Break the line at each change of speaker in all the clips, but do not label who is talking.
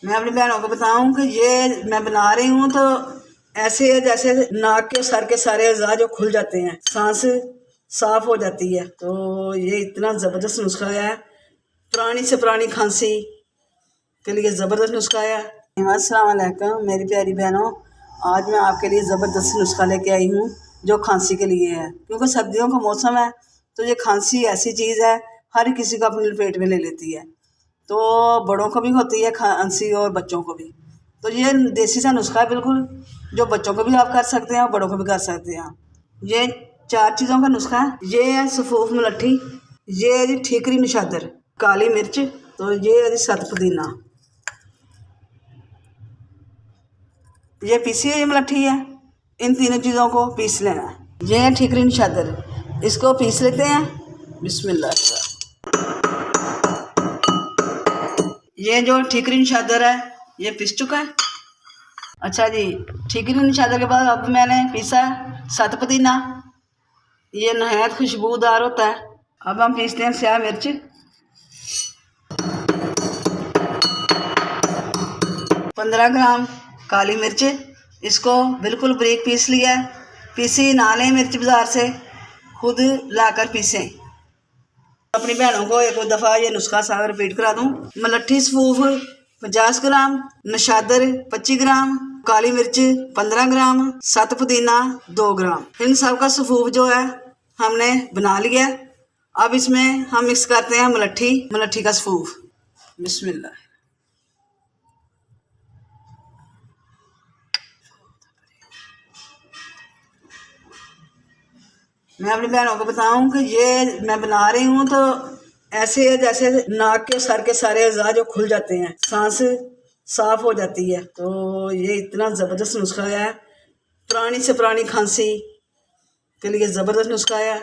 मैं अपनी बहनों को बताऊं कि ये मैं बना रही हूँ तो ऐसे है जैसे नाक के सर के सारे अज़ा जो खुल जाते हैं, सांस साफ हो जाती है। तो ये इतना ज़बरदस्त नुस्खा है, पुरानी से पुरानी खांसी के लिए ज़बरदस्त नुस्खा है। अस्सलाम वालेकुम मेरी प्यारी बहनों, आज मैं आपके लिए ज़बरदस्त नुस्खा लेके आई हूँ जो खांसी के लिए है। क्योंकि सर्दियों का मौसम है तो ये खांसी ऐसी चीज़ है हर किसी को अपने लपेट में ले लेती है। तो बड़ों को भी होती है खांसी और बच्चों को भी। तो ये देसी सा नुस्खा है बिल्कुल, जो बच्चों को भी आप कर सकते हैं और बड़ों को भी कर सकते हैं। ये 4 चीज़ों का नुस्खा है। ये है सफ़ूफ मुलट्ठी, ये है जी ठीकरी निशादर, काली मिर्च, तो ये है जी सत पुदीना। ये पीसी हुई मुलट्ठी है, इन तीनों चीज़ों को पीस लेना है। ये है ठीकरी निशादर, इसको पीस लेते हैं। बिस्मिल्लाह। ये जो ठीकरी निशादर है ये पिस चुका है। अच्छा जी, ठीकरी निशादर के बाद अब मैंने पीसा सत पुदीना, ये नहायत खुशबूदार होता है। अब हम पीसते हैं स्याह मिर्च, 15 ग्राम काली मिर्च, इसको बिल्कुल बारीक पीस लिया है। पीसी ना लें मिर्च बाज़ार से, खुद लाकर पीसें। अपनी बहनों को एक दफ़ा ये नुस्खा सारा रिपीट करा दूँ। मुलट्ठी सफ़ूफ 50 ग्राम, निशादर 25 ग्राम, काली मिर्च 15 ग्राम, सत पुदीना 2 ग्राम। इन सब का सफ़ूफ जो है हमने बना लिया। अब इसमें हम मिक्स करते हैं मुलट्ठी का सफ़ूफ। बिस्मिल्लाह। मैं अपनी बहनों को बताऊं कि ये मैं बना रही हूँ तो ऐसे है जैसे नाक के सर के सारे अज़ा जो खुल जाते हैं, सांस साफ हो जाती है। तो ये इतना ज़बरदस्त नुस्खा है, पुरानी से पुरानी खांसी के लिए ज़बरदस्त नुस्खा है।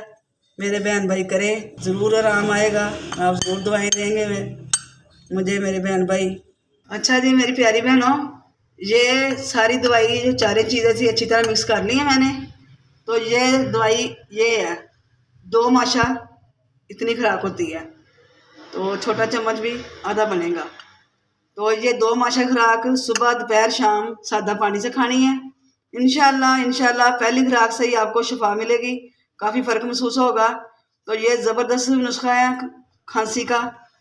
मेरे बहन भाई करें, ज़रूर आराम आएगा। आप ज़रूर दवाएँ देंगे मुझे मेरे बहन भाई। अच्छा जी मेरी प्यारी बहनों, ये सारी दवाई जो 4 चीज़ें थी अच्छी तरह मिक्स कर ली है मैंने। तो ये दवाई ये है 2 माशा इतनी खुराक होती है, तो छोटा चम्मच भी आधा बनेगा। तो ये 2 माशा खुराक सुबह दोपहर शाम सादा पानी से खानी है। इंशाल्लाह पहली खुराक से ही आपको शिफा मिलेगी, काफ़ी फ़र्क महसूस होगा। तो ये ज़बरदस्त नुस्खा है खांसी का,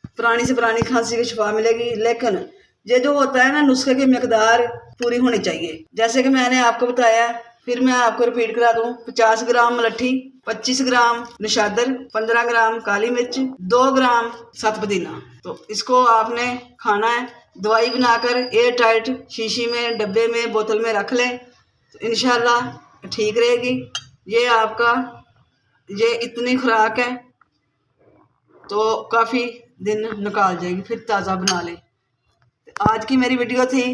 पुरानी से पुरानी खांसी की शिफा मिलेगी। लेकिन ये जो होता है ना, नुस्खे की मकदार पूरी होनी चाहिए। जैसे कि मैंने आपको बताया, फिर मैं आपको रिपीट करा दूं। 50 ग्राम मुलट्ठी, 25 ग्राम निशादर, 15 ग्राम काली मिर्च, 2 ग्राम सत पुदीना। तो इसको आपने खाना है, दवाई बनाकर एयर टाइट शीशी में, डब्बे में, बोतल में रख लें तो इंशाल्लाह ठीक रहेगी। ये आपका ये इतनी खुराक है तो काफ़ी दिन निकाल जाएगी, फिर ताज़ा बना लें। आज की मेरी वीडियो थी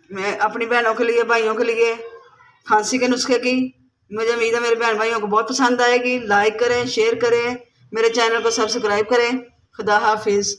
मैं अपनी बहनों के लिए, भाइयों के लिए, खांसी के नुस्खे की। मुझे उम्मीद है मेरे बहन भाइयों को बहुत पसंद आएगी। लाइक करें, शेयर करें, मेरे चैनल को सब्सक्राइब करें। खुदा हाफिज़।